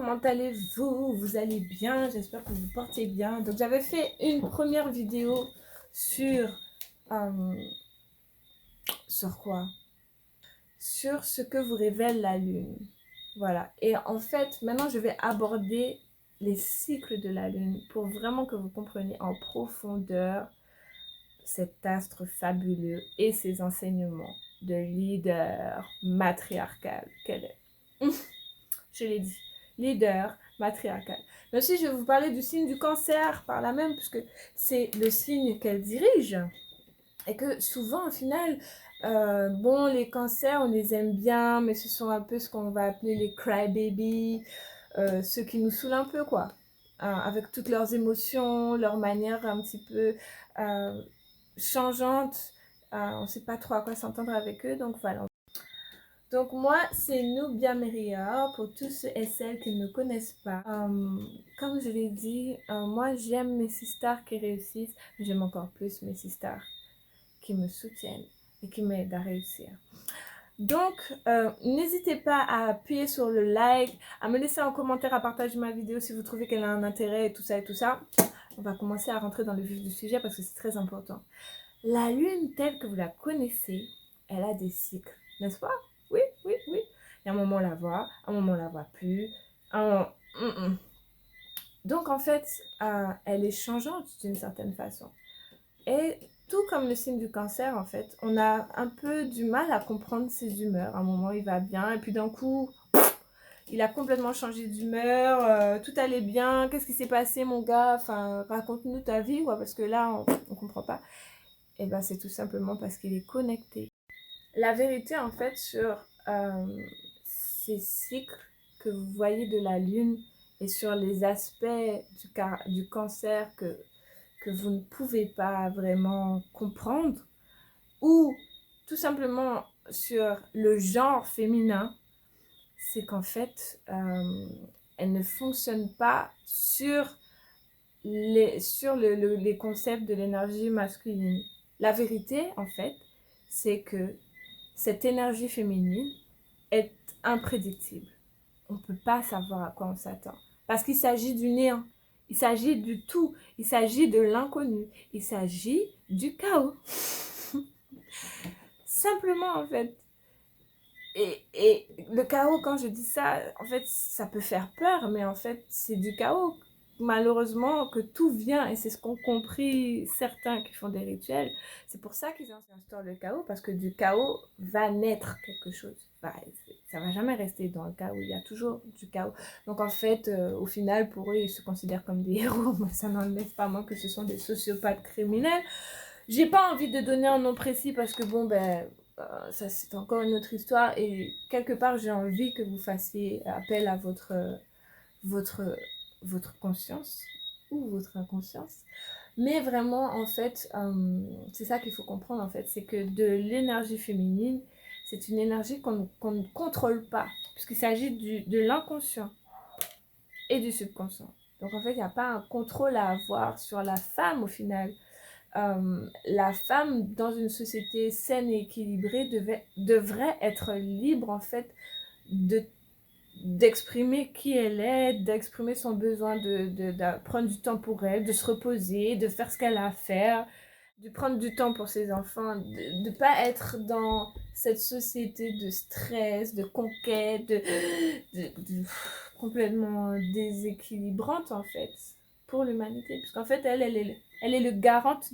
comment allez-vous? Vous allez bien? J'espère que vous portez bien. Donc j'avais fait une première vidéo sur... sur quoi? Sur ce que vous révèle la lune. Voilà. Et en fait, maintenant je vais aborder les cycles de la lune pour vraiment que vous compreniez en profondeur cet astre fabuleux et ses enseignements de leader matriarcal qu'elle est. Je l'ai dit, leader matriarcal. Mais aussi, je vais vous parler du signe du cancer par là même, puisque c'est le signe qu'elle dirige. Et que souvent, au final, bon, les cancers, on les aime bien, mais ce sont un peu ce qu'on va appeler les crybabies, ceux qui nous saoulent un peu, quoi. Avec toutes leurs émotions, leur manière un petit peu changeante. On ne sait pas trop à quoi s'entendre avec eux, donc voilà. Donc moi, c'est Nubia Meria, pour tous ceux et celles qui ne me connaissent pas. Comme je l'ai dit, moi j'aime mes sisters qui réussissent, mais j'aime encore plus mes sisters qui me soutiennent et qui m'aident à réussir. Donc, n'hésitez pas à appuyer sur le like, à me laisser un commentaire, à partager ma vidéo si vous trouvez qu'elle a un intérêt et tout ça et tout ça. On va commencer à rentrer dans le vif du sujet parce que c'est très important. La lune telle que vous la connaissez, elle a des cycles, n'est-ce pas? Oui, oui, oui. Il y a un moment on la voit, un moment on la voit plus. Donc en fait, elle est changeante d'une certaine façon. Et tout comme le signe du cancer, en fait, on a un peu du mal à comprendre ses humeurs. À un moment, il va bien, et puis d'un coup, il a complètement changé d'humeur, tout allait bien, qu'est-ce qui s'est passé, mon gars? Enfin, raconte-nous ta vie, quoi, parce que là, on comprend pas. Et ben, c'est tout simplement parce qu'il est connecté. La vérité, en fait, sur ces cycles que vous voyez de la lune et sur les aspects du cancer que vous ne pouvez pas vraiment comprendre, ou tout simplement sur le genre féminin, c'est qu'en fait, elle ne fonctionne pas sur les concepts de l'énergie masculine. La vérité, en fait, c'est que cette énergie féminine est imprédictible. On ne peut pas savoir à quoi on s'attend. Parce qu'il s'agit du néant. Il s'agit du tout. Il s'agit de l'inconnu. Il s'agit du chaos. Simplement, en fait. Et le chaos, quand je dis ça, en fait, ça peut faire peur, mais en fait, c'est du chaos. Malheureusement, que tout vient, et c'est ce qu'ont compris certains qui font des rituels. C'est pour ça qu'ils instaurent le chaos, parce que du chaos va naître quelque chose. Ça va jamais rester dans le chaos, il y a toujours du chaos. Donc en fait, au final, pour eux, ils se considèrent comme des héros, mais ça n'enlève pas moins que ce sont des sociopathes criminels. J'ai pas envie de donner un nom précis parce que bon, ben, ça c'est encore une autre histoire et quelque part j'ai envie que vous fassiez appel à votre, votre conscience ou votre inconscience. Mais vraiment, en fait, c'est ça qu'il faut comprendre, en fait, c'est que de l'énergie féminine, c'est une énergie qu'on ne contrôle pas, puisqu'il s'agit de l'inconscient et du subconscient. Donc, en fait, il n'y a pas un contrôle à avoir sur la femme, au final. La femme, dans une société saine et équilibrée, devrait être libre, en fait, d'exprimer qui elle est, d'exprimer son besoin de prendre du temps pour elle, de se reposer, de faire ce qu'elle a à faire, de prendre du temps pour ses enfants, de ne pas être dans cette société de stress, de conquête, complètement déséquilibrante en fait pour l'humanité. Puisqu'en fait, elle est le garante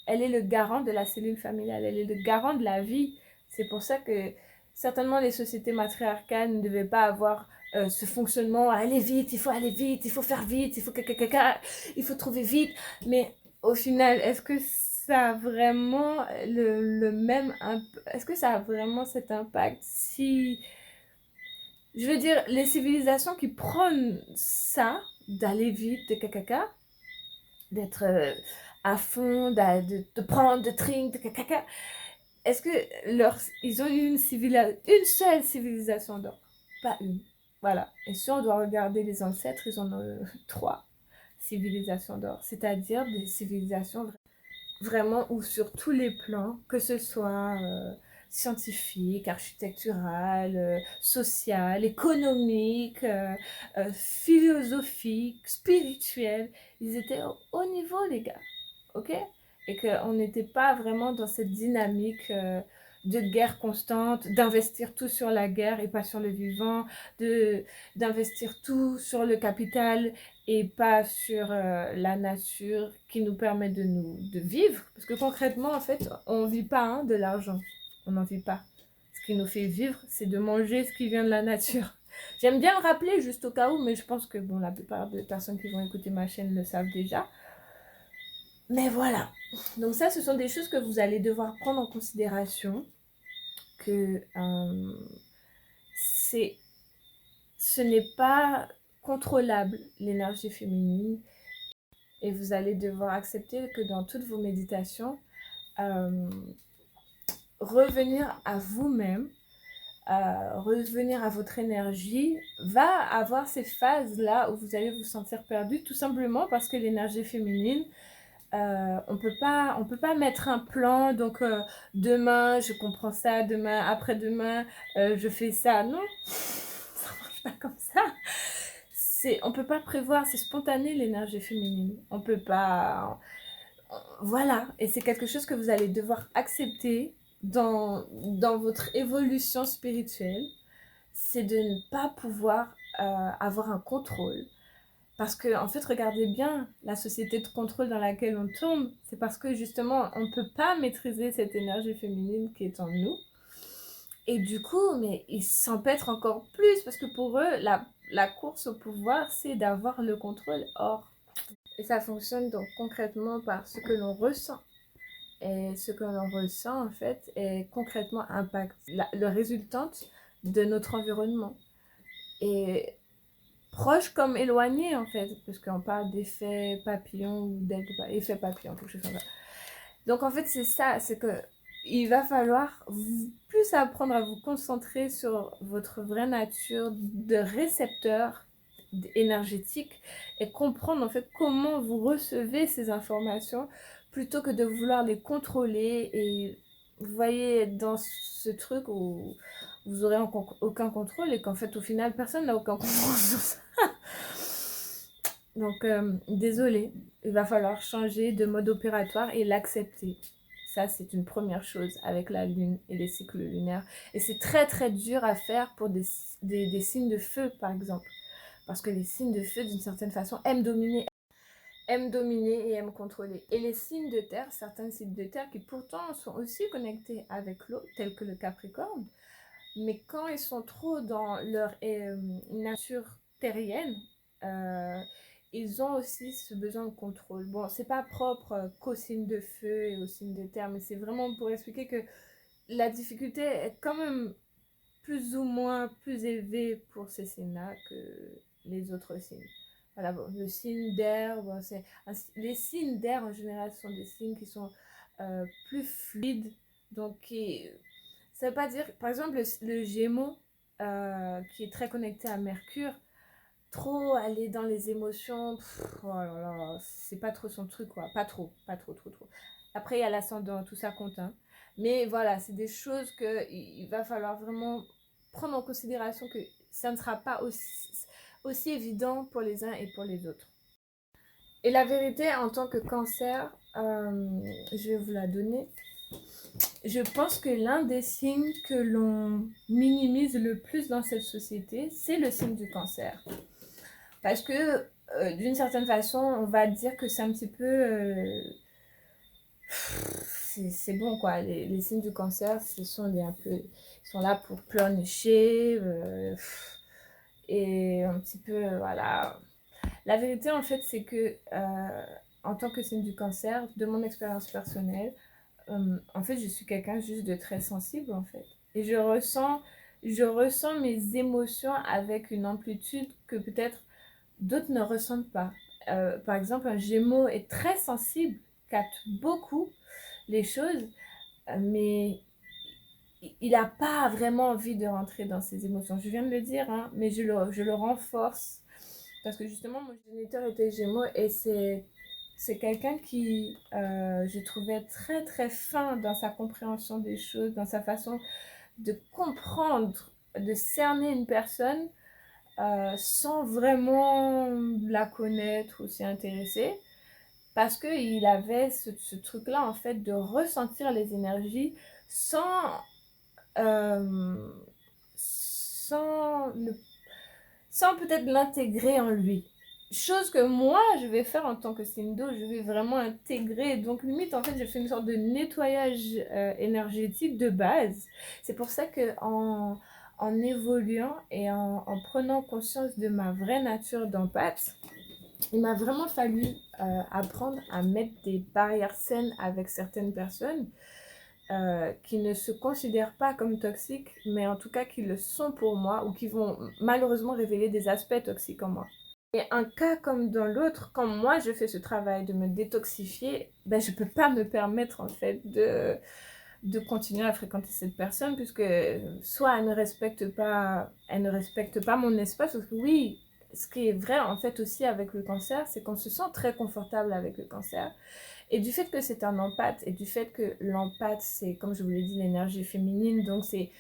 elle est le garant de la cellule familiale, elle est le garant de la vie. C'est pour ça que certainement les sociétés matriarcales ne devaient pas avoir ce fonctionnement, aller vite, il faut aller vite, il faut faire vite, il faut trouver vite. Mais au final, est-ce que ça a vraiment le même est-ce que ça a vraiment cet impact si je veux dire les civilisations qui prônent ça d'aller vite, d'être à fond, de prendre, de drink, est-ce que ils ont eu une seule civilisation d'or? Pas une. Voilà. Et si on doit regarder les ancêtres, ils en ont 3 civilisations d'or. C'est-à-dire des civilisations vraiment où sur tous les plans, que ce soit scientifique, architectural, social, économique, philosophique, spirituel. Ils étaient au haut niveau, les gars. Ok? Et qu'on n'était pas vraiment dans cette dynamique de guerre constante, d'investir tout sur la guerre et pas sur le vivant, d'investir tout sur le capital et pas sur la nature qui nous permet de vivre. Parce que concrètement, en fait, on ne vit pas hein, de l'argent. On n'en vit pas. Ce qui nous fait vivre, c'est de manger ce qui vient de la nature. J'aime bien le rappeler juste au cas où, mais je pense que bon, la plupart des personnes qui vont écouter ma chaîne le savent déjà. Mais voilà. Donc ça, ce sont des choses que vous allez devoir prendre en considération. Que ce n'est pas contrôlable, l'énergie féminine. Et vous allez devoir accepter que dans toutes vos méditations, revenir à vous-même, revenir à votre énergie, va avoir ces phases-là où vous allez vous sentir perdu, tout simplement parce que l'énergie féminine, on peut pas mettre un plan, donc demain je comprends ça, demain, après-demain je fais ça. Non, ça marche pas comme ça. On peut pas prévoir, c'est spontané l'énergie féminine. On peut pas... Voilà, et c'est quelque chose que vous allez devoir accepter dans votre évolution spirituelle, c'est de ne pas pouvoir avoir un contrôle. Parce que, en fait, regardez bien la société de contrôle dans laquelle on tombe. C'est parce que, justement, on ne peut pas maîtriser cette énergie féminine qui est en nous. Et du coup, mais ils s'empêtrent encore plus. Parce que pour eux, la course au pouvoir, c'est d'avoir le contrôle. Or, et ça fonctionne donc concrètement par ce que l'on ressent. Et ce que l'on ressent, en fait, est concrètement impact le résultante de notre environnement. Et proche comme éloigné en fait, parce qu'on parle d'effet papillon ou d'effet papillon, quelque chose comme ça. Donc en fait c'est ça, c'est que il va falloir plus apprendre à vous concentrer sur votre vraie nature de récepteur énergétique et comprendre en fait comment vous recevez ces informations plutôt que de vouloir les contrôler. Et vous voyez dans ce truc où vous aurez aucun contrôle et qu'en fait au final personne n'a aucun contrôle sur ça. Donc désolé, il va falloir changer de mode opératoire et l'accepter. Ça c'est une première chose avec la lune et les cycles lunaires. Et c'est très très dur à faire pour des signes de feu par exemple. Parce que les signes de feu d'une certaine façon aiment dominer et aiment contrôler. Et les signes de terre, certains signes de terre qui pourtant sont aussi connectés avec l'eau, tels que le Capricorne, mais quand ils sont trop dans leur nature terrienne, ils ont aussi ce besoin de contrôle. Bon, c'est pas propre qu'aux signes de feu et aux signes de terre, mais c'est vraiment pour expliquer que la difficulté est quand même plus ou moins plus élevée pour ces signes-là que les autres signes. Voilà, bon, le signe d'air, bon, les signes d'air en général sont des signes qui sont plus fluides, donc ça veut pas dire, par exemple, le Gémeaux, qui est très connecté à Mercure, trop aller dans les émotions, oh là là, c'est pas trop son truc, quoi. Pas trop. Après, il y a l'ascendant, tout ça compte, hein. Mais voilà, c'est des choses qu'il va falloir vraiment prendre en considération que ça ne sera pas aussi évident pour les uns et pour les autres. Et la vérité, en tant que cancer, je vais vous la donner. Je pense que l'un des signes que l'on minimise le plus dans cette société, c'est le signe du cancer. Parce que, d'une certaine façon, on va dire que c'est un petit peu... c'est bon, quoi. Les signes du cancer, ce sont ils sont là pour pleurnicher. Et un petit peu, voilà. La vérité, en fait, c'est que, en tant que signe du cancer, de mon expérience personnelle, en fait, je suis quelqu'un juste de très sensible, en fait. Et je ressens mes émotions avec une amplitude que peut-être d'autres ne ressentent pas. Par exemple, un Gémeaux est très sensible, capte beaucoup les choses, mais il n'a pas vraiment envie de rentrer dans ses émotions. Je viens de le dire, hein, mais je le renforce. Parce que justement, mon géniteur était Gémeaux et c'est quelqu'un qui, je trouvais très très fin dans sa compréhension des choses, dans sa façon de comprendre, de cerner une personne sans vraiment la connaître ou s'y intéresser. Parce qu'il avait ce truc-là, en fait, de ressentir les énergies sans, euh, sans, sans peut-être l'intégrer en lui. Chose que moi, je vais faire en tant que Sindo, je vais vraiment intégrer. Donc, limite, en fait, je fais une sorte de nettoyage énergétique de base. C'est pour ça que en évoluant et en prenant conscience de ma vraie nature d'empathe, il m'a vraiment fallu apprendre à mettre des barrières saines avec certaines personnes qui ne se considèrent pas comme toxiques, mais en tout cas qui le sont pour moi ou qui vont malheureusement révéler des aspects toxiques en moi. Et un cas comme dans l'autre, quand moi je fais ce travail de me détoxifier, ben, je ne peux pas me permettre en fait de continuer à fréquenter cette personne puisque soit elle ne respecte pas mon espace, parce que oui, ce qui est vrai en fait aussi avec le cancer, c'est qu'on se sent très confortable avec le cancer. Et du fait que c'est un empathe, et du fait que l'empathe, c'est, comme je vous l'ai dit, l'énergie féminine, donc c'est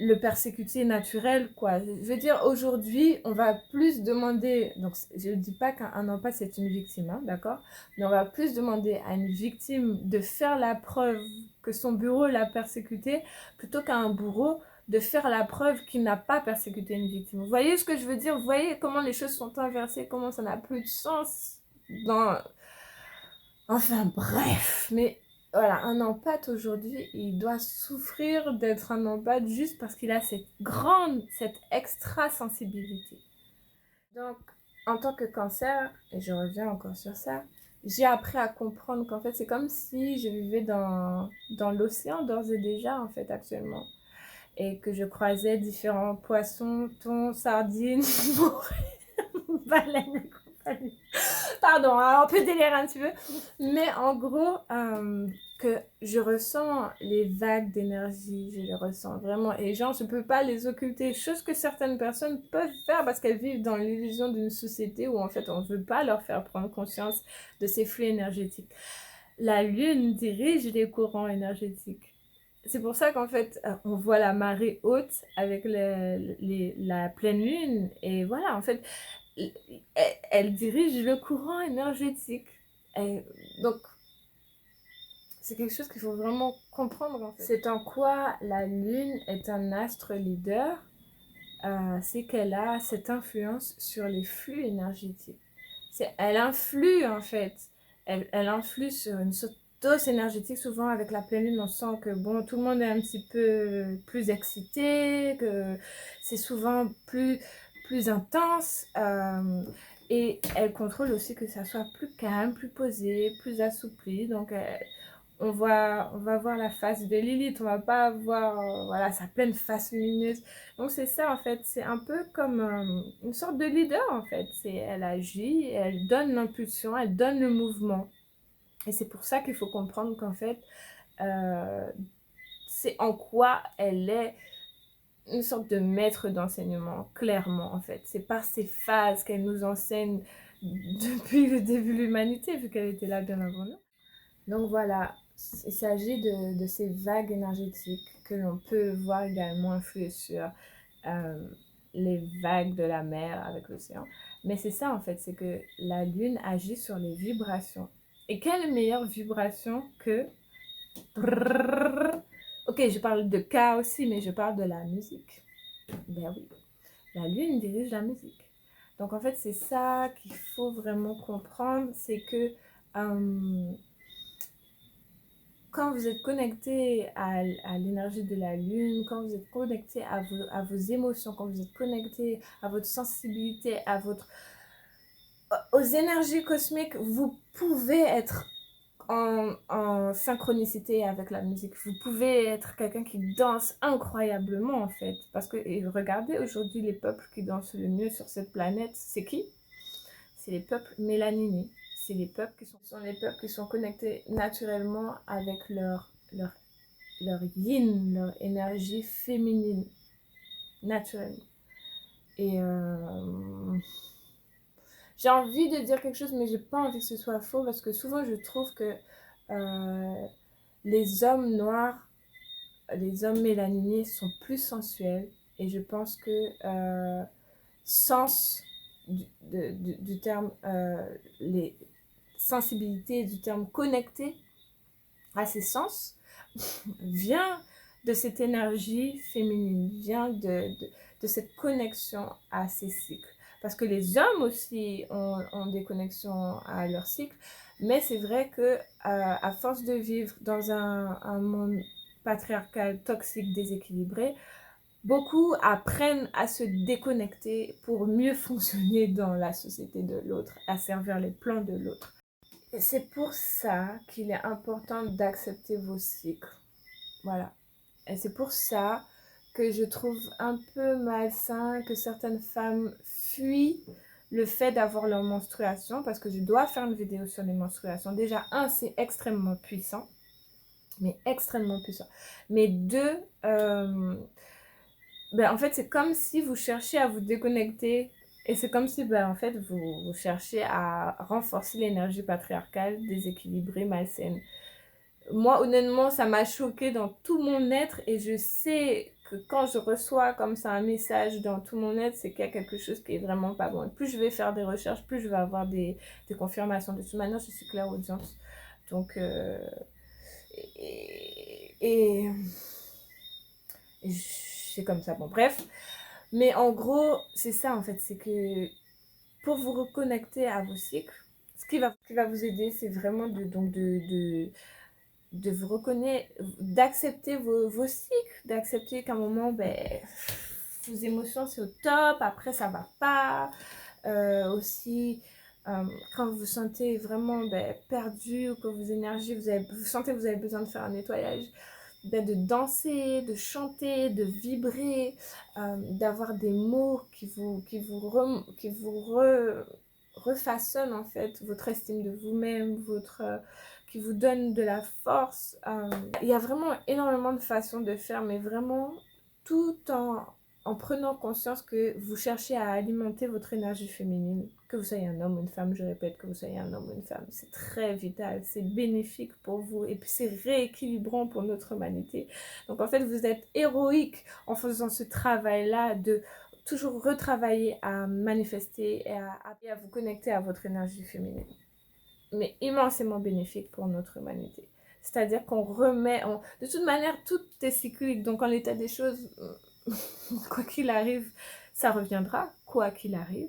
le persécuté naturel, quoi. Je veux dire, aujourd'hui, on va plus demander, donc je ne dis pas qu'un empathe, c'est une victime, hein, d'accord? Mais on va plus demander à une victime de faire la preuve que son bourreau l'a persécuté, plutôt qu'à un bourreau de faire la preuve qu'il n'a pas persécuté une victime. Vous voyez ce que je veux dire? Vous voyez comment les choses sont inversées, comment ça n'a plus de sens dans... Enfin bref, mais voilà, un empathe aujourd'hui, il doit souffrir d'être un empathe juste parce qu'il a cette grande, cette extra sensibilité. Donc, en tant que cancer, et je reviens encore sur ça, j'ai appris à comprendre qu'en fait, c'est comme si je vivais dans l'océan d'ores et déjà, en fait, actuellement. Et que je croisais différents poissons, thons, sardines, baleines et compagnie. Pardon, hein, on peut délirer un petit peu. Mais en gros, que je ressens les vagues d'énergie, je les ressens vraiment. Et genre, je peux pas les occulter. Chose que certaines personnes peuvent faire parce qu'elles vivent dans l'illusion d'une société où en fait on veut pas leur faire prendre conscience de ces flux énergétiques. La lune dirige les courants énergétiques. C'est pour ça qu'en fait, on voit la marée haute avec la pleine lune. Et voilà, en fait, elle dirige le courant énergétique. Et donc, c'est quelque chose qu'il faut vraiment comprendre en fait. C'est en quoi la Lune est un astre leader, c'est qu'elle a cette influence sur les flux énergétiques. Elle influe en fait, elle influe sur une sorte d'os énergétique. Souvent avec la pleine lune, on sent que bon, tout le monde est un petit peu plus excité, que c'est souvent plus intense. Et elle contrôle aussi que ça soit plus calme, plus posé, plus assoupli. Donc on va voir la face de Lilith, on va pas voir voilà, sa pleine face lumineuse. Donc c'est ça en fait, c'est un peu comme une sorte de leader en fait. Elle agit, elle donne l'impulsion, elle donne le mouvement. Et c'est pour ça qu'il faut comprendre qu'en fait, euh, c'est en quoi elle est une sorte de maître d'enseignement, clairement en fait. C'est par ces phases qu'elle nous enseigne depuis le début de l'humanité, vu qu'elle était là bien avant nous. Donc voilà, il s'agit de ces vagues énergétiques que l'on peut voir également influer sur euh, les vagues de la mer avec l'océan. Mais c'est ça en fait, c'est que la Lune agit sur les vibrations. Et quelle meilleure vibration que... Ok, je parle de cas aussi, mais je parle de la musique. Ben oui, la Lune dirige la musique. Donc en fait, c'est ça qu'il faut vraiment comprendre, c'est que... quand vous êtes connecté à l'énergie de la lune, quand vous êtes connecté à vos émotions, quand vous êtes connecté à votre sensibilité, aux énergies cosmiques, vous pouvez être en synchronicité avec la musique. Vous pouvez être quelqu'un qui danse incroyablement en fait. Parce que et regardez aujourd'hui les peuples qui dansent le mieux sur cette planète, c'est qui? C'est les peuples mélaninés. C'est les peuples sont les peuples qui sont connectés naturellement avec leur yin, leur énergie féminine, naturellement. Et j'ai envie de dire quelque chose, mais j'ai pas envie que ce soit faux, parce que souvent je trouve que euh, les hommes noirs, les hommes mélaninés sont plus sensuels, et je pense que sens du terme, les sensibilités du terme connecté à ses sens, vient de cette énergie féminine, vient de cette connexion à ses cycles. Parce que les hommes aussi ont des connexions à leur cycle, mais c'est vrai que à force de vivre dans un monde patriarcal, toxique, déséquilibré, beaucoup apprennent à se déconnecter pour mieux fonctionner dans la société de l'autre, à servir les plans de l'autre. Et c'est pour ça qu'il est important d'accepter vos cycles. Voilà. Et c'est pour ça que je trouve un peu malsain que certaines femmes fuient le fait d'avoir leur menstruation, parce que je dois faire une vidéo sur les menstruations. Déjà, un, c'est extrêmement puissant, mais extrêmement puissant. Mais deux, ben, en fait, c'est comme si vous cherchiez à vous déconnecter. Et c'est comme si, ben, en fait, vous cherchiez à renforcer l'énergie patriarcale, déséquilibrée, malsaine. Moi, honnêtement, ça m'a choquée dans tout mon être, et je sais que quand je reçois comme ça un message dans tout mon être, c'est qu'il y a quelque chose qui est vraiment pas bon. Et plus je vais faire des recherches, plus je vais avoir des confirmations dessus. Maintenant, je suis clairaudiente. Donc, et, et, et c'est comme ça. Bon, bref. Mais en gros, c'est ça en fait. C'est que pour vous reconnecter à vos cycles, ce qui va vous aider, c'est vraiment de vous reconnaître, d'accepter vos cycles, d'accepter qu'à un moment, ben, vos émotions c'est au top, après ça va pas. Aussi, quand vous vous sentez vraiment ben, perdu, ou que vos énergies, vous sentez que vous avez besoin de faire un nettoyage, ben, de danser, de chanter, de vibrer, d'avoir des mots qui vous refaçonnent en fait votre estime de vous-même, qui vous donnent de la force. Il y a vraiment énormément de façons de faire, mais vraiment tout en prenant conscience que vous cherchez à alimenter votre énergie féminine, que vous soyez un homme ou une femme, je répète, que vous soyez un homme ou une femme, c'est très vital, c'est bénéfique pour vous, et puis c'est rééquilibrant pour notre humanité. Donc en fait, vous êtes héroïque en faisant ce travail-là de toujours retravailler à manifester et à vous connecter à votre énergie féminine. Mais immensément bénéfique pour notre humanité. C'est-à-dire qu'on remet... De toute manière, tout est cyclique. Donc en l'état des choses, quoi qu'il arrive, ça reviendra, quoi qu'il arrive.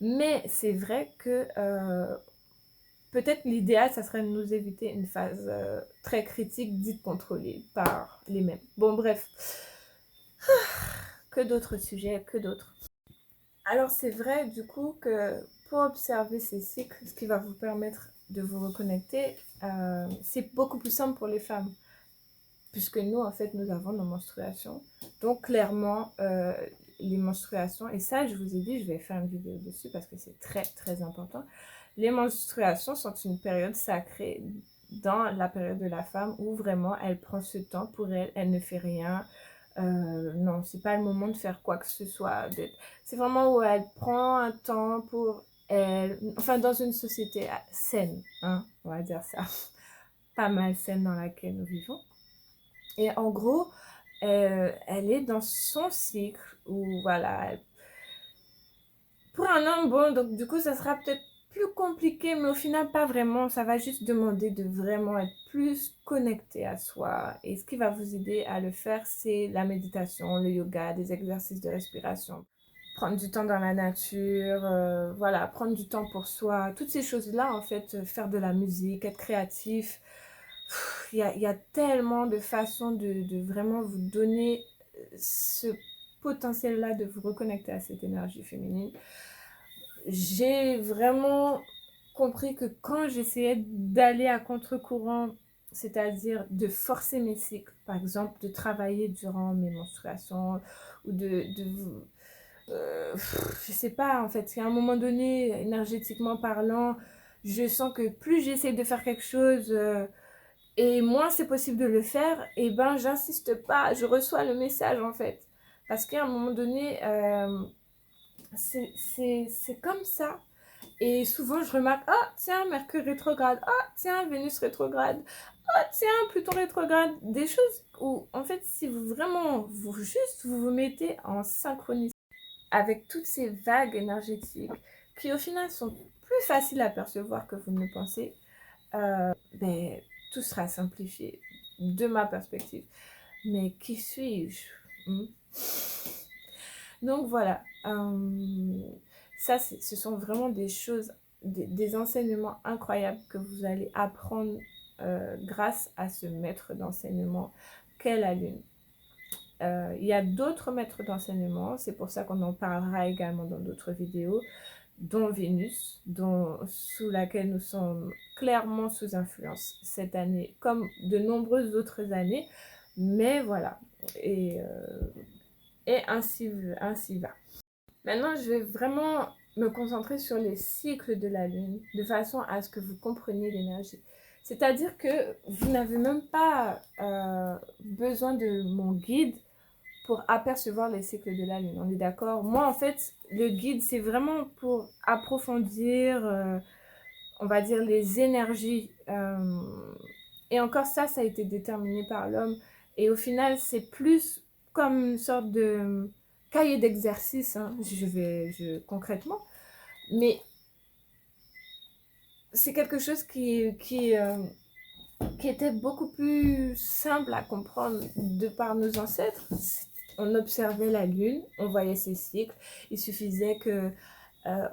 Mais c'est vrai que peut-être l'idéal, ça serait de nous éviter une phase très critique, dite contrôlée par les mêmes. Bon, bref. Que d'autres sujets, que d'autres. Alors c'est vrai du coup que pour observer ces cycles, ce qui va vous permettre de vous reconnecter, c'est beaucoup plus simple pour les femmes. Puisque nous, en fait, nous avons nos menstruations. Donc clairement, les menstruations, et ça je vous ai dit, je vais faire une vidéo dessus parce que c'est très très important. Les menstruations sont une période sacrée dans la période de la femme où vraiment elle prend ce temps pour elle, elle ne fait rien. Non, c'est pas le moment de faire quoi que ce soit. C'est vraiment où elle prend un temps pour elle, enfin dans une société saine, hein, on va dire ça, pas mal saine dans laquelle nous vivons. Et en gros, elle est dans son cycle où voilà. Pour un homme, bon, donc du coup, ça sera peut-être plus compliqué, mais au final, pas vraiment. Ça va juste demander de vraiment être plus connecté à soi. Et ce qui va vous aider à le faire, c'est la méditation, le yoga, des exercices de respiration. Prendre du temps dans la nature, voilà, prendre du temps pour soi. Toutes ces choses-là, en fait, faire de la musique, être créatif. Il y a tellement de façons de vraiment vous donner ce potentiel-là de vous reconnecter à cette énergie féminine. J'ai vraiment compris que quand j'essayais d'aller à contre-courant, c'est-à-dire de forcer mes cycles, par exemple de travailler durant mes menstruations, ou je sais pas en fait, à un moment donné, énergétiquement parlant, je sens que plus j'essaie de faire quelque chose et moins c'est possible de le faire, et ben j'insiste pas, je reçois le message en fait. Parce qu'à un moment donné, c'est comme ça. Et souvent, je remarque, ah, tiens, Mercure rétrograde, ah, tiens, Vénus rétrograde, ah, tiens, Pluton rétrograde. Des choses où, en fait, si vous vraiment, vous vous mettez en synchronicité avec toutes ces vagues énergétiques qui, au final, sont plus faciles à percevoir que vous ne le pensez, ben, tout sera simplifié de ma perspective. Mais qui suis-je? Donc voilà, ça ce sont vraiment des choses, des enseignements incroyables que vous allez apprendre grâce à ce maître d'enseignement qu'est la Lune. Il y a d'autres maîtres d'enseignement, c'est pour ça qu'on en parlera également dans d'autres vidéos, dont Vénus, sous laquelle nous sommes clairement sous influence cette année, comme de nombreuses autres années. Mais voilà, et ainsi va. Maintenant, je vais vraiment me concentrer sur les cycles de la Lune, de façon à ce que vous compreniez l'énergie. C'est-à-dire que vous n'avez même pas besoin de mon guide pour apercevoir les cycles de la Lune. On est d'accord? Moi, en fait, le guide, c'est vraiment pour approfondir, on va dire, les énergies. Et encore ça a été déterminé par l'homme. Et au final, c'est plus comme une sorte de cahier d'exercice, hein, concrètement. Mais c'est quelque chose qui était beaucoup plus simple à comprendre de par nos ancêtres. On observait la Lune, on voyait ses cycles. Il suffisait que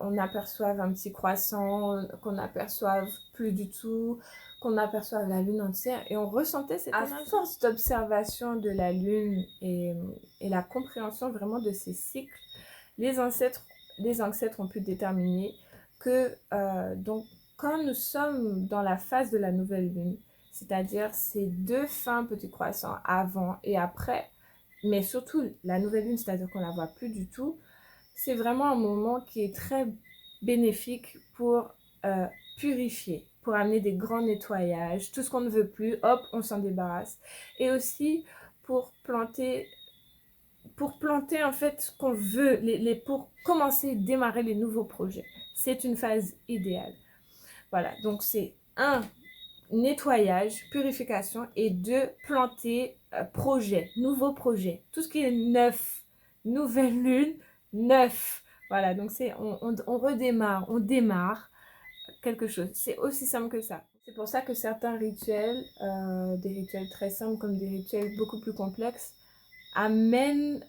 on aperçoive un petit croissant, qu'on aperçoive plus du tout, qu'on aperçoive la Lune entière. Et on ressentait cette énergie. À force d'observation de la Lune et la compréhension vraiment de ses cycles, les ancêtres ont pu déterminer que donc, quand nous sommes dans la phase de la nouvelle Lune, c'est-à-dire ces deux fins petits croissants avant et après, mais surtout la nouvelle Lune, c'est-à-dire qu'on ne la voit plus du tout, c'est vraiment un moment qui est très bénéfique pour purifier, pour amener des grands nettoyages, tout ce qu'on ne veut plus, hop, on s'en débarrasse. Et aussi pour planter en fait ce qu'on veut, pour commencer, démarrer les nouveaux projets. C'est une phase idéale. Voilà, donc c'est un, nettoyage, purification, et deux, planter projet, nouveau projet. Tout ce qui est neuf, nouvelle lune, neuf. Voilà, donc on redémarre, on démarre quelque chose. C'est aussi simple que ça. C'est pour ça que certains rituels, des rituels très simples comme des rituels beaucoup plus complexes, amènent,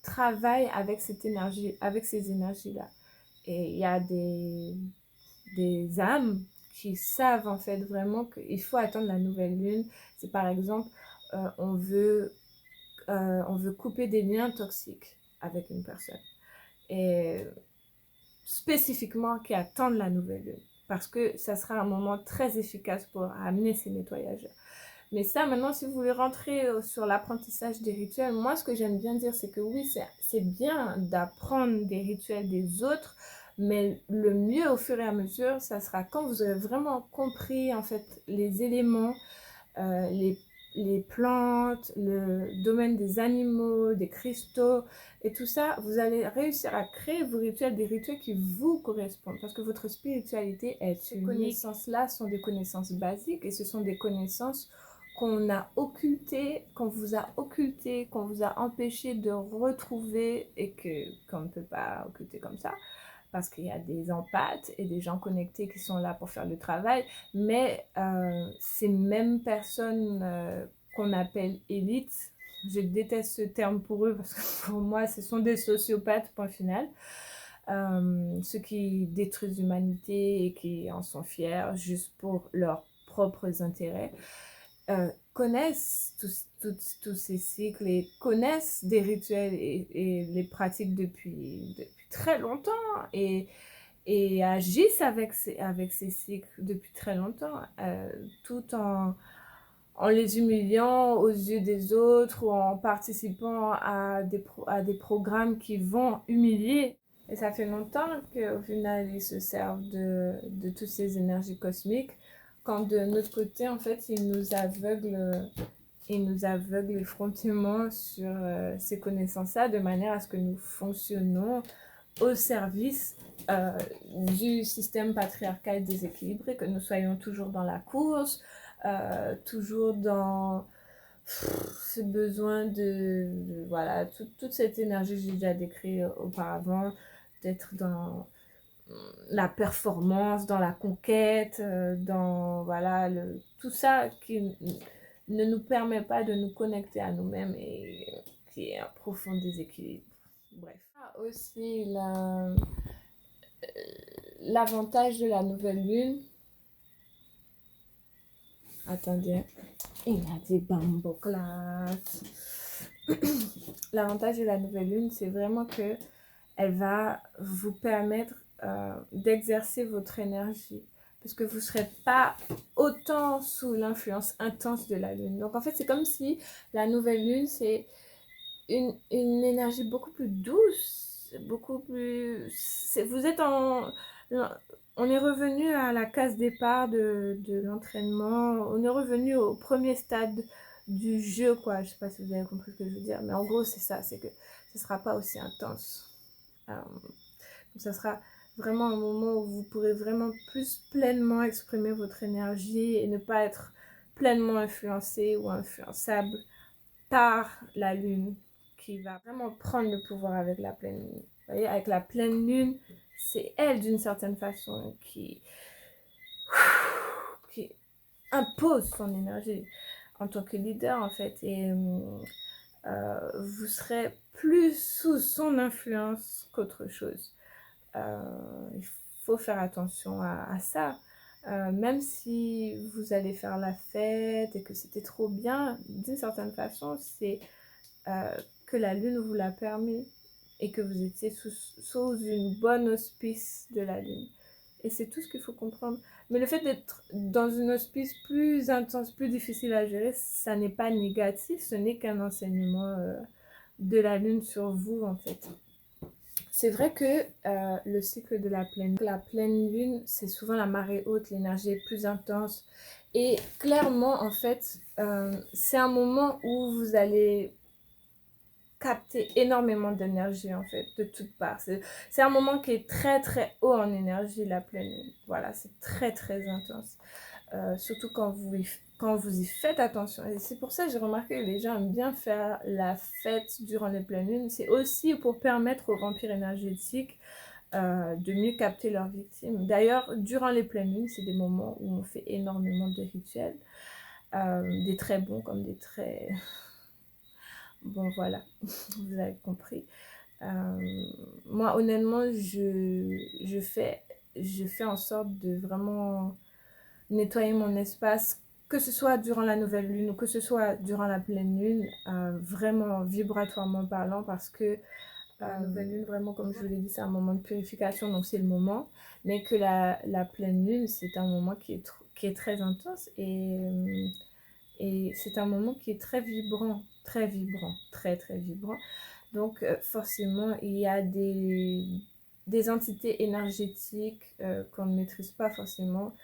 travaillent avec cette énergie, avec ces énergies-là. Et il y a des âmes qui savent en fait vraiment qu'il faut attendre la nouvelle lune. C'est par exemple, on veut couper des liens toxiques avec une personne. Et spécifiquement qui attendent la nouvelle lune. Parce que ça sera un moment très efficace pour amener ces nettoyages. Mais ça, maintenant, si vous voulez rentrer sur l'apprentissage des rituels, moi, ce que j'aime bien dire, c'est que oui, c'est bien d'apprendre des rituels des autres, mais le mieux au fur et à mesure, ça sera quand vous aurez vraiment compris, en fait, les éléments, les plantes, le domaine des animaux, des cristaux et tout ça, vous allez réussir à créer vos rituels, des rituels qui vous correspondent parce que votre spiritualité est unique. Ces connaissances-là sont des connaissances basiques et ce sont des connaissances qu'on a occultées, qu'on vous a occultées, qu'on vous a empêché de retrouver et qu'on ne peut pas occulter comme ça parce qu'il y a des empathes et des gens connectés qui sont là pour faire le travail, mais ces mêmes personnes qu'on appelle élites, je déteste ce terme pour eux parce que pour moi, ce sont des sociopathes, point final, ceux qui détruisent l'humanité et qui en sont fiers juste pour leurs propres intérêts, connaissent tous ces cycles et connaissent des rituels et les pratiquent depuis très longtemps et agissent avec ces cycles depuis très longtemps, tout en les humiliant aux yeux des autres ou en participant à des programmes qui vont humilier. Et ça fait longtemps qu'au final, ils se servent de toutes ces énergies cosmiques, quand de notre côté, en fait, ils nous aveuglent effrontément sur ces connaissances-là, de manière à ce que nous fonctionnons au service euh, du système patriarcal déséquilibré, que nous soyons toujours dans la course, toujours dans ce besoin voilà, toute cette énergie que j'ai déjà décrite auparavant, d'être dans la performance, dans la conquête, dans voilà, tout ça qui ne nous permet pas de nous connecter à nous-mêmes et qui est un profond déséquilibre. Bref. Aussi, l'avantage de la nouvelle lune. Attendez, il a des bambos class. L'avantage de la nouvelle lune, c'est vraiment que elle va vous permettre d'exercer votre énergie. Parce que vous ne serez pas autant sous l'influence intense de la lune. Donc en fait, c'est comme si la nouvelle lune, c'est une énergie beaucoup plus douce, beaucoup plus... Vous êtes en... On est revenu à la case départ de l'entraînement. On est revenu au premier stade du jeu, quoi. Je sais pas si vous avez compris ce que je veux dire, mais en gros, c'est ça. C'est que ce sera pas aussi intense. Ça sera vraiment un moment où vous pourrez vraiment plus pleinement exprimer votre énergie et ne pas être pleinement influencé ou influençable par la lune qui va vraiment prendre le pouvoir avec la pleine lune. Vous voyez, avec la pleine lune, c'est elle d'une certaine façon qui impose son énergie en tant que leader en fait et vous serez plus sous son influence qu'autre chose. Il faut faire attention à ça. Même si vous allez faire la fête et que c'était trop bien, d'une certaine façon, c'est que la lune vous l'a permis et que vous étiez sous une bonne auspice de la lune. Et c'est tout ce qu'il faut comprendre. Mais le fait d'être dans une auspice plus intense, plus difficile à gérer, ça n'est pas négatif, ce n'est qu'un enseignement de la lune sur vous en fait. C'est vrai que le cycle de la pleine lune, c'est souvent la marée haute, l'énergie est plus intense. Et clairement, en fait, c'est un moment où vous allez capter énormément d'énergie, en fait, de toutes parts. C'est un moment qui est très, très haut en énergie, la pleine lune. Voilà, c'est très, très intense. Surtout quand vous y faites attention. Et c'est pour ça que j'ai remarqué que les gens aiment bien faire la fête durant les pleines lunes. C'est aussi pour permettre aux vampires énergétiques de mieux capter leurs victimes. D'ailleurs, durant les pleines lunes, c'est des moments où on fait énormément de rituels. Des très bons comme des très... Bon, voilà, vous avez compris. Moi, honnêtement, je fais en sorte de vraiment nettoyer mon espace, que ce soit durant la nouvelle lune ou que ce soit durant la pleine lune, vraiment vibratoirement parlant, parce que la nouvelle lune, vraiment, comme je vous l'ai dit, c'est un moment de purification, donc c'est le moment, mais que la pleine lune, c'est un moment qui est très intense et c'est un moment qui est très vibrant, très vibrant, très très vibrant. Donc forcément, il y a des entités énergétiques qu'on ne maîtrise pas forcément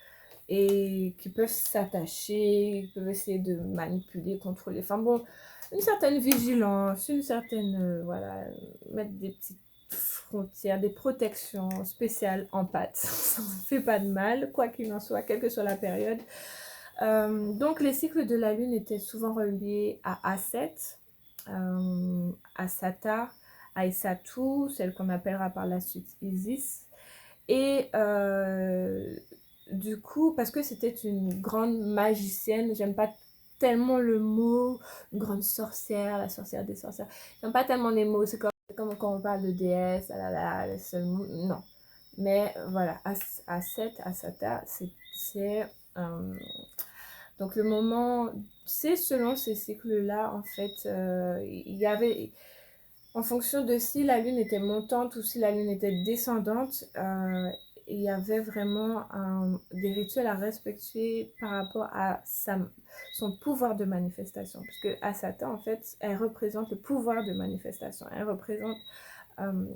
et qui peuvent s'attacher, qui peuvent essayer de manipuler, contrôler. Enfin bon, une certaine vigilance, une certaine, voilà, mettre des petites frontières, des protections spéciales en pâte. Ça ne fait pas de mal, quoi qu'il en soit, quelle que soit la période. Donc les cycles de la lune étaient souvent reliés à Aset, à Sata, à Isatu, celle qu'on appellera par la suite Isis. Et du coup, parce que c'était une grande magicienne, j'aime pas tellement le mot, une grande sorcière, la sorcière des sorcières. J'aime pas tellement les mots, c'est comme quand on parle de déesse, ah là là, le seul mot, non. Mais voilà, Aset, Asata, c'est donc le moment, c'est selon ces cycles-là, en fait, il y avait, en fonction de si la lune était montante ou si la lune était descendante, il y avait vraiment des rituels à respecter par rapport à son pouvoir de manifestation. Parce que Asata, en fait, elle représente le pouvoir de manifestation. Elle représente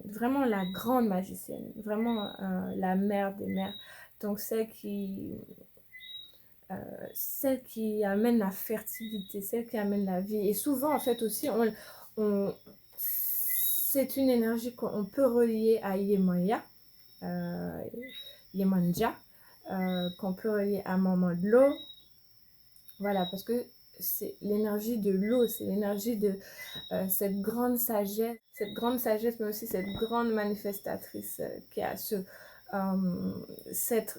vraiment la grande magicienne, vraiment la mère des mères. Donc celle qui amène la fertilité, celle qui amène la vie. Et souvent, en fait, aussi, c'est une énergie qu'on peut relier à Yemoya. Yemanja, qu'on peut relier à Maman de l'eau. Voilà, parce que c'est l'énergie de l'eau, c'est l'énergie de cette grande sagesse, mais aussi cette grande manifestatrice qui a cette,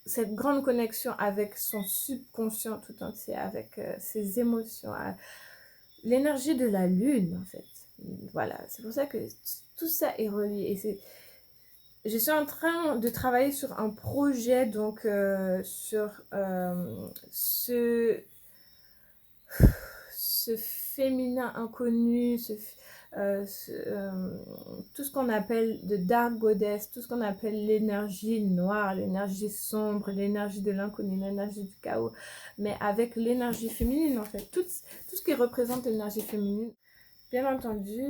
cette grande connexion avec son subconscient tout entier, avec ses émotions, l'énergie de la lune en fait. Voilà, c'est pour ça que tout ça est relié. Et je suis en train de travailler sur un projet, donc sur ce féminin inconnu, tout ce qu'on appelle de dark goddess, tout ce qu'on appelle l'énergie noire, l'énergie sombre, l'énergie de l'inconnu, l'énergie du chaos, mais avec l'énergie féminine en fait, tout ce qui représente l'énergie féminine. Bien entendu,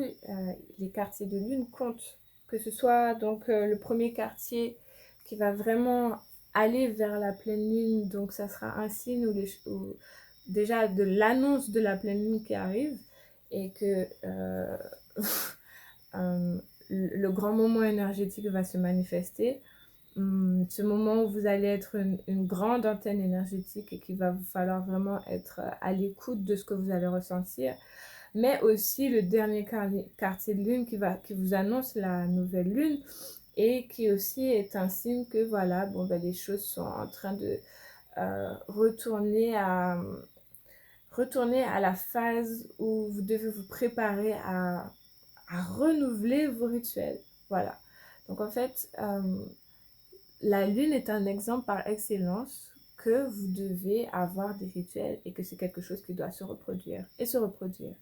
les quartiers de lune comptent, que ce soit donc le premier quartier qui va vraiment aller vers la pleine lune, donc ça sera un signe où déjà de l'annonce de la pleine lune qui arrive et que le grand moment énergétique va se manifester. Ce moment où vous allez être une grande antenne énergétique et qu'il va vous falloir vraiment être à l'écoute de ce que vous allez ressentir, mais aussi le dernier quartier de lune qui vous annonce la nouvelle lune et qui aussi est un signe que voilà, bon, ben, les choses sont en train de retourner à la phase où vous devez vous préparer à renouveler vos rituels. Voilà. Donc en fait, la lune est un exemple par excellence que vous devez avoir des rituels et que c'est quelque chose qui doit se reproduire et se reproduire.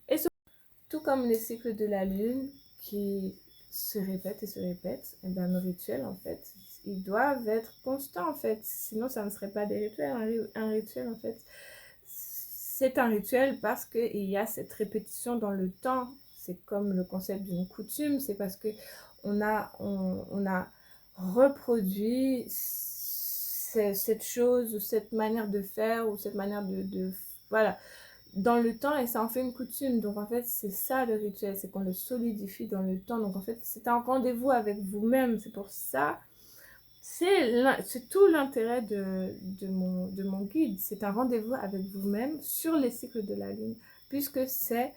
Tout comme les cycles de la lune qui se répètent et se répètent, et bien nos rituels en fait, ils doivent être constants en fait, sinon ça ne serait pas des rituels. Un rituel en fait, c'est un rituel parce qu'il y a cette répétition dans le temps. C'est comme le concept d'une coutume, c'est parce que on a reproduit cette chose ou cette manière de faire ou cette manière voilà, dans le temps et ça en fait une coutume. Donc en fait c'est ça le rituel, c'est qu'on le solidifie dans le temps. Donc en fait c'est un rendez-vous avec vous-même. C'est pour ça, c'est tout l'intérêt de mon guide. C'est un rendez-vous avec vous-même sur les cycles de la lune, puisque c'est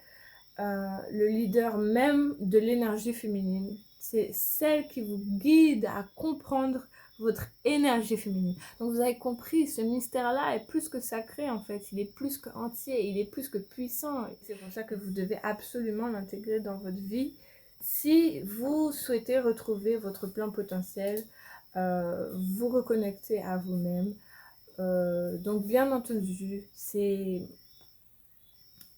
le leader même de l'énergie féminine. C'est celle qui vous guide à comprendre votre énergie féminine. Donc vous avez compris, ce mystère-là est plus que sacré en fait. Il est plus que entier, il est plus que puissant. C'est pour ça que vous devez absolument l'intégrer dans votre vie si vous souhaitez retrouver votre plein potentiel, vous reconnecter à vous-même. Donc bien entendu,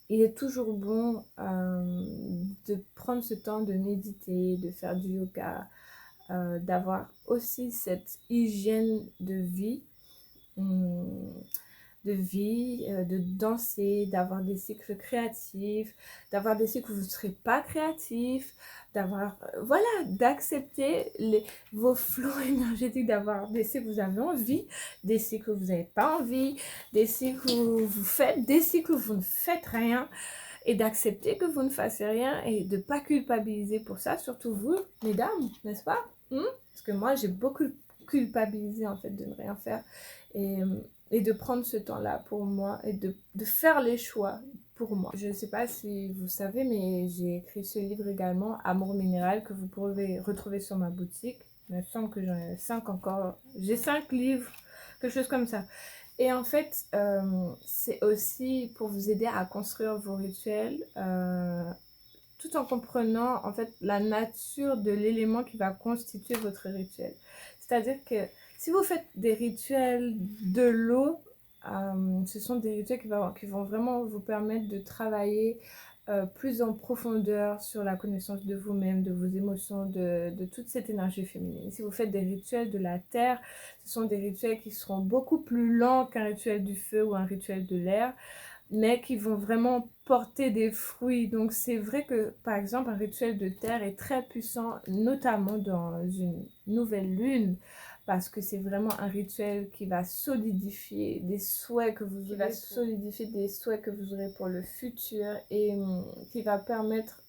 il est toujours bon de prendre ce temps de méditer, de faire du yoga, d'avoir aussi cette hygiène de vie, de danser, d'avoir des cycles créatifs, d'avoir des cycles où vous ne serez pas créatif, voilà, d'accepter vos flots énergétiques, d'avoir des cycles où vous avez envie, des cycles où vous n'avez pas envie, des cycles où vous faites, des cycles où vous ne faites rien, et d'accepter que vous ne fassiez rien et de ne pas culpabiliser pour ça, surtout vous, mesdames, n'est-ce pas? Parce que moi, j'ai beaucoup culpabilisé en fait de ne rien faire et de prendre ce temps-là pour moi et de faire les choix pour moi. Je ne sais pas si vous savez, mais j'ai écrit ce livre également, Amour minéral, que vous pouvez retrouver sur ma boutique. Il me semble que j'en ai 5 encore. J'ai 5 livres, quelque chose comme ça. Et en fait, c'est aussi pour vous aider à construire vos rituels, tout en comprenant en fait la nature de l'élément qui va constituer votre rituel. C'est-à-dire que si vous faites des rituels de l'eau, ce sont des rituels qui vont vraiment vous permettre de travailler plus en profondeur sur la connaissance de vous-même, de vos émotions, de toute cette énergie féminine. Si vous faites des rituels de la terre, ce sont des rituels qui seront beaucoup plus lents qu'un rituel du feu ou un rituel de l'air, mais qui vont vraiment porter des fruits. Donc c'est vrai que par exemple un rituel de terre est très puissant, notamment dans une nouvelle lune, parce que c'est vraiment un rituel qui va solidifier des souhaits que vous aurez pour le futur et qui va permettre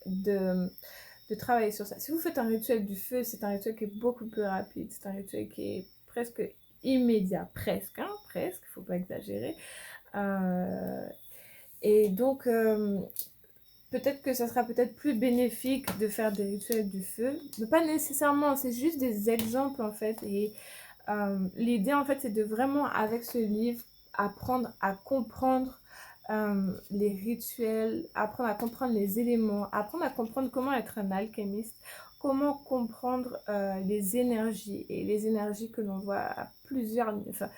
de travailler sur ça. Si vous faites un rituel du feu, c'est un rituel qui est beaucoup plus rapide, c'est un rituel qui est presque immédiat, presque, hein, presque, il ne faut pas exagérer. Et donc, peut-être que ça sera peut-être plus bénéfique de faire des rituels du feu, mais pas nécessairement, c'est juste des exemples en fait. Et l'idée en fait, c'est de vraiment, avec ce livre, apprendre à comprendre les rituels, apprendre à comprendre les éléments, apprendre à comprendre comment être un alchimiste, comment comprendre les énergies et les énergies que l'on voit enfin,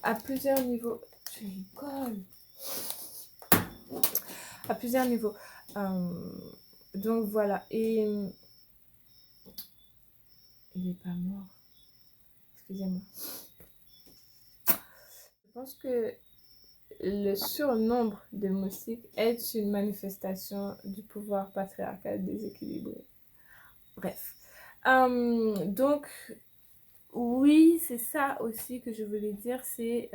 à plusieurs niveaux. Je rigole. À plusieurs niveaux. Donc voilà. Et il n'est pas mort. Excusez-moi. Je pense que le surnombre de moustiques est une manifestation du pouvoir patriarcal déséquilibré. Bref. Donc, oui, c'est ça aussi que je voulais dire. C'est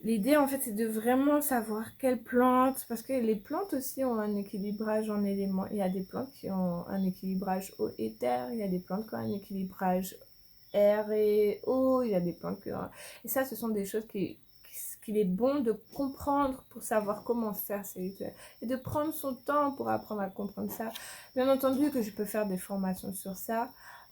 l'idée, en fait, c'est de vraiment savoir quelles plantes, parce que les plantes aussi ont un équilibrage en éléments. Il y a des plantes qui ont un équilibrage eau et terre, il y a des plantes qui ont un équilibrage air et eau, il y a des plantes qui ont... Et ça, ce sont des choses qu'il est bon de comprendre pour savoir comment faire ces rituels. Et de prendre son temps pour apprendre à comprendre ça. Bien entendu que je peux faire des formations sur ça,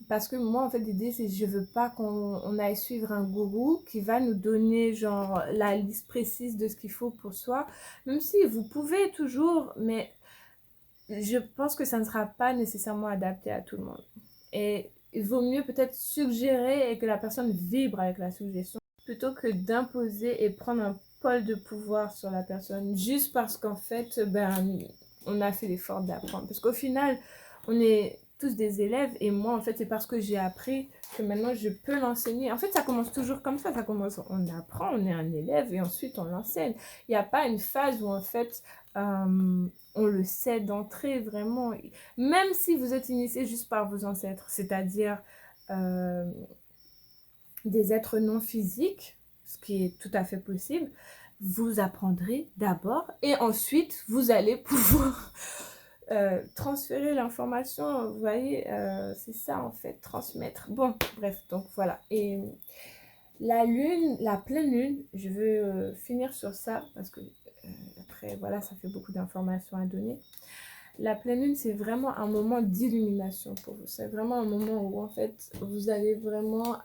parce que moi, en fait, l'idée, c'est que je veux pas qu'on aille suivre un gourou qui va nous donner, genre, la liste précise de ce qu'il faut pour soi. Même si vous pouvez toujours, mais je pense que ça ne sera pas nécessairement adapté à tout le monde. Et il vaut mieux peut-être suggérer et que la personne vibre avec la suggestion plutôt que d'imposer et prendre un pôle de pouvoir sur la personne juste parce qu'en fait, on a fait l'effort d'apprendre. Parce qu'au final, on est tous des élèves et moi, en fait, c'est parce que j'ai appris que maintenant je peux l'enseigner. En fait, ça commence toujours comme ça commence, on apprend, on est un élève et ensuite on l'enseigne. Il n'y a pas une phase où en fait, on le sait d'entrée vraiment. Même si vous êtes initié juste par vos ancêtres, c'est-à-dire des êtres non physiques, ce qui est tout à fait possible, vous apprendrez d'abord et ensuite vous allez pouvoir transférer l'information. Vous voyez, c'est ça en fait, transmettre. Bon, bref, donc voilà. Et la lune, la pleine lune, je veux finir sur ça parce que après, voilà, ça fait beaucoup d'informations à donner. La pleine lune, c'est vraiment un moment d'illumination pour vous. C'est vraiment un moment où, en fait, vous allez vraiment...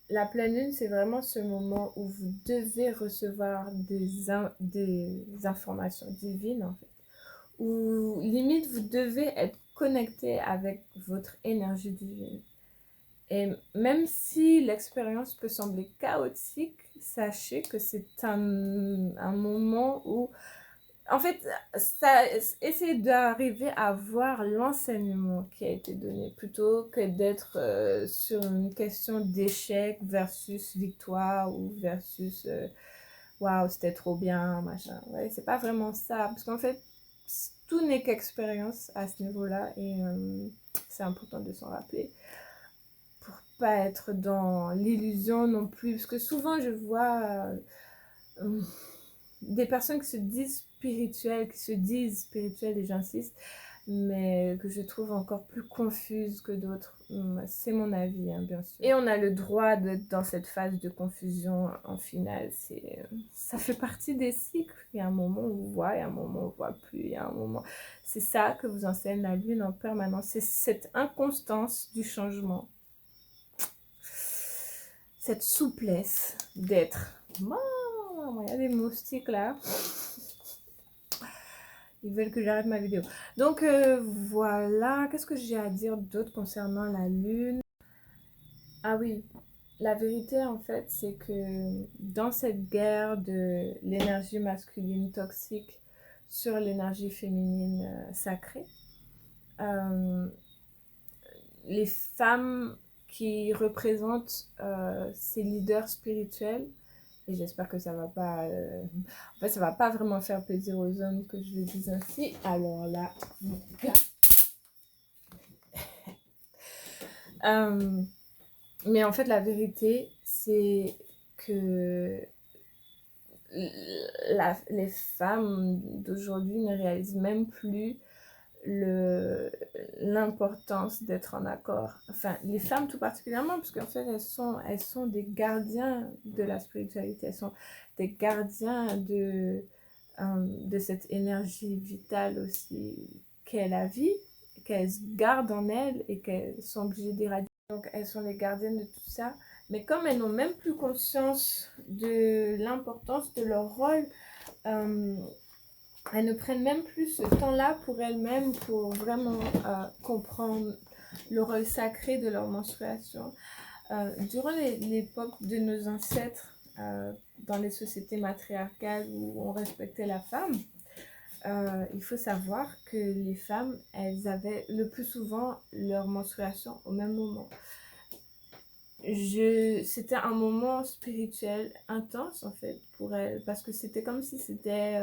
La pleine lune, c'est vraiment ce moment où vous devez recevoir des informations divines, en fait. Où, limite, vous devez être connecté avec votre énergie divine. Et même si l'expérience peut sembler chaotique, sachez que c'est un moment où... En fait, essayez d'arriver à voir l'enseignement qui a été donné plutôt que d'être sur une question d'échec versus victoire ou versus waouh, c'était trop bien, machin. Ouais, c'est pas vraiment ça. Parce qu'en fait, tout n'est qu'expérience à ce niveau-là et c'est important de s'en rappeler pour pas être dans l'illusion non plus. Parce que souvent, je vois des personnes qui se disent spirituelles, et j'insiste, mais que je trouve encore plus confuses que d'autres. C'est mon avis, hein, bien sûr. Et on a le droit d'être dans cette phase de confusion en finale. Ça fait partie des cycles. Il y a un moment où on voit, il y a un moment où on ne voit plus, il y a un moment... C'est ça que vous enseigne la lune en permanence. C'est cette inconstance du changement. Cette souplesse d'être... Il y a des moustiques là. Ils veulent que j'arrête ma vidéo. Donc voilà. Qu'est-ce que j'ai à dire d'autre concernant la lune? Ah oui. La vérité en fait, c'est que dans cette guerre de l'énergie masculine toxique sur l'énergie féminine sacrée, les femmes qui représentent ces leaders spirituels, et j'espère que ça va pas... En fait, ça va pas vraiment faire plaisir aux hommes que je le dise ainsi. Alors là, mon gars. Mais en fait, la vérité, c'est que les femmes d'aujourd'hui ne réalisent même plus l'importance d'être en accord. Enfin, les femmes tout particulièrement, parce qu'en fait, elles sont des gardiens de la spiritualité. Elles sont des gardiens de cette énergie vitale aussi qu'est la vie, qu'elles gardent en elles et qu'elles sont obligées d'éradier. Donc, elles sont les gardiennes de tout ça. Mais comme elles n'ont même plus conscience de l'importance de leur rôle, elles ne prennent même plus ce temps-là pour elles-mêmes pour vraiment comprendre le rôle sacré de leur menstruation. Durant l'époque de nos ancêtres, dans les sociétés matriarcales où on respectait la femme, il faut savoir que les femmes, elles avaient le plus souvent leur menstruation au même moment. C'était un moment spirituel intense en fait pour elles, parce que c'était comme si c'était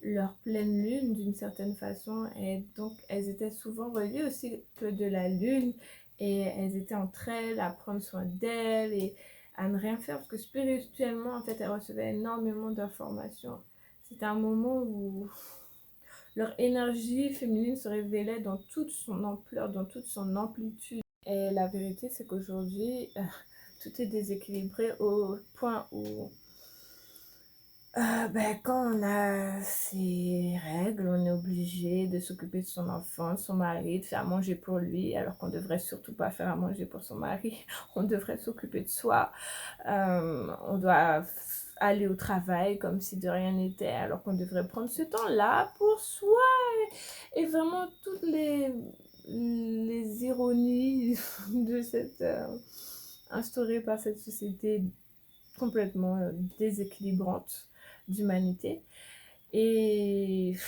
leur pleine lune d'une certaine façon, et donc elles étaient souvent reliées aussi que de la lune, et elles étaient entre elles à prendre soin d'elles et à ne rien faire, parce que spirituellement en fait elles recevaient énormément d'informations. C'était un moment où leur énergie féminine se révélait dans toute son ampleur, dans toute son amplitude. Et la vérité, c'est qu'aujourd'hui, tout est déséquilibré au point où quand on a ses règles, on est obligé de s'occuper de son enfant, de son mari, de faire à manger pour lui, alors qu'on devrait surtout pas faire à manger pour son mari. On devrait s'occuper de soi. On doit aller au travail comme si de rien n'était, alors qu'on devrait prendre ce temps-là pour soi. Et vraiment toutes les ironies de cette instaurées par cette société complètement déséquilibrante d'humanité, et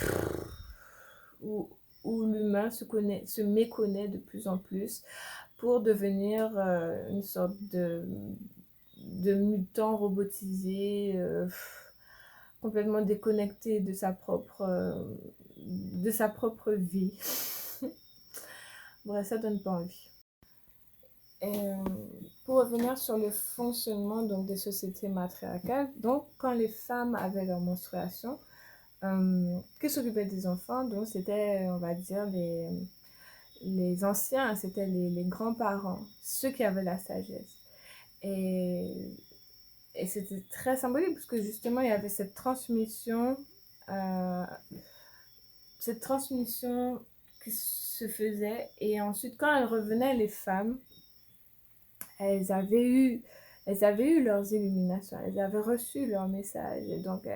où l'humain se méconnaît de plus en plus pour devenir une sorte de mutant robotisé, complètement déconnecté de sa propre vie. Bref, ça donne pas envie. Et, pour revenir sur le fonctionnement donc, des sociétés matriarcales, donc quand les femmes avaient leur menstruation, qui s'occupaient des enfants, donc c'était, on va dire, les anciens, c'était les grands-parents, ceux qui avaient la sagesse. Et c'était très symbolique, parce que justement, il y avait cette transmission qui se faisait. Et ensuite, quand elles revenaient, les femmes, elles avaient eu leurs illuminations, elles avaient reçu leur message, et donc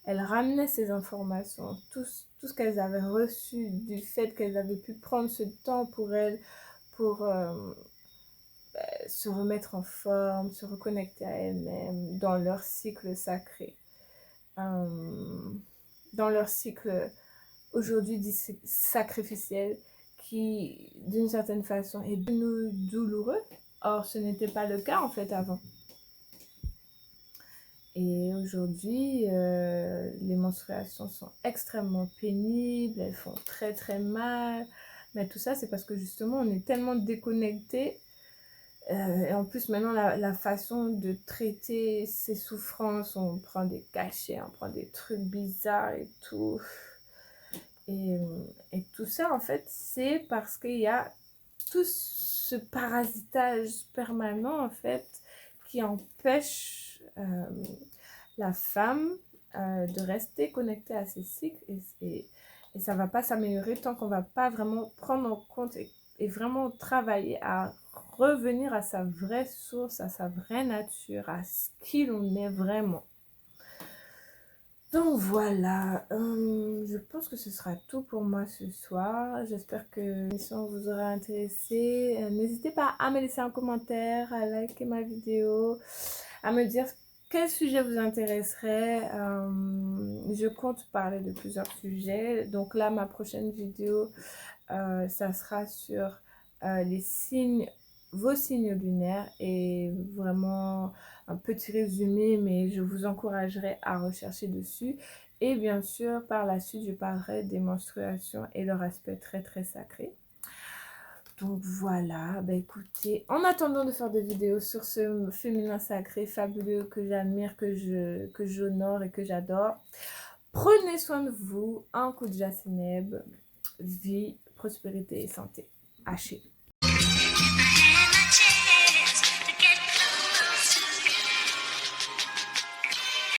elles ramenaient ces informations, tout ce qu'elles avaient reçu, du fait qu'elles avaient pu prendre ce temps pour elles, pour se remettre en forme, se reconnecter à elles-mêmes dans leur cycle sacré, dans leur cycle aujourd'hui dit sacrificiel, qui d'une certaine façon est douloureux. Or, ce n'était pas le cas en fait avant. Et aujourd'hui, les menstruations sont extrêmement pénibles, elles font très très mal. Mais tout ça, c'est parce que justement, on est tellement déconnecté. Et en plus, maintenant, la façon de traiter ces souffrances, on prend des cachets, on prend des trucs bizarres et tout. Et tout ça, en fait, c'est parce qu'il y a tout ce parasitage permanent, en fait, qui empêche la femme de rester connectée à ses cycles. Et ça ne va pas s'améliorer tant qu'on ne va pas vraiment prendre en compte et vraiment travailler à revenir à sa vraie source, à sa vraie nature, à ce qui l'on est vraiment. Donc voilà, je pense que ce sera tout pour moi ce soir. J'espère que l'émission vous aura intéressé. N'hésitez pas à me laisser un commentaire, à liker ma vidéo, à me dire quel sujet vous intéresserait. Je compte parler de plusieurs sujets. Donc là, ma prochaine vidéo, ça sera sur vos signes lunaires, et vraiment un petit résumé, mais je vous encouragerai à rechercher dessus. Et bien sûr, par la suite, je parlerai des menstruations et leur aspect très très sacré. Donc voilà, écoutez, en attendant de faire des vidéos sur ce féminin sacré fabuleux que j'admire, que j'honore et que j'adore, prenez soin de vous, un coup de Jacineb. vie, prospérité et santé. Haché.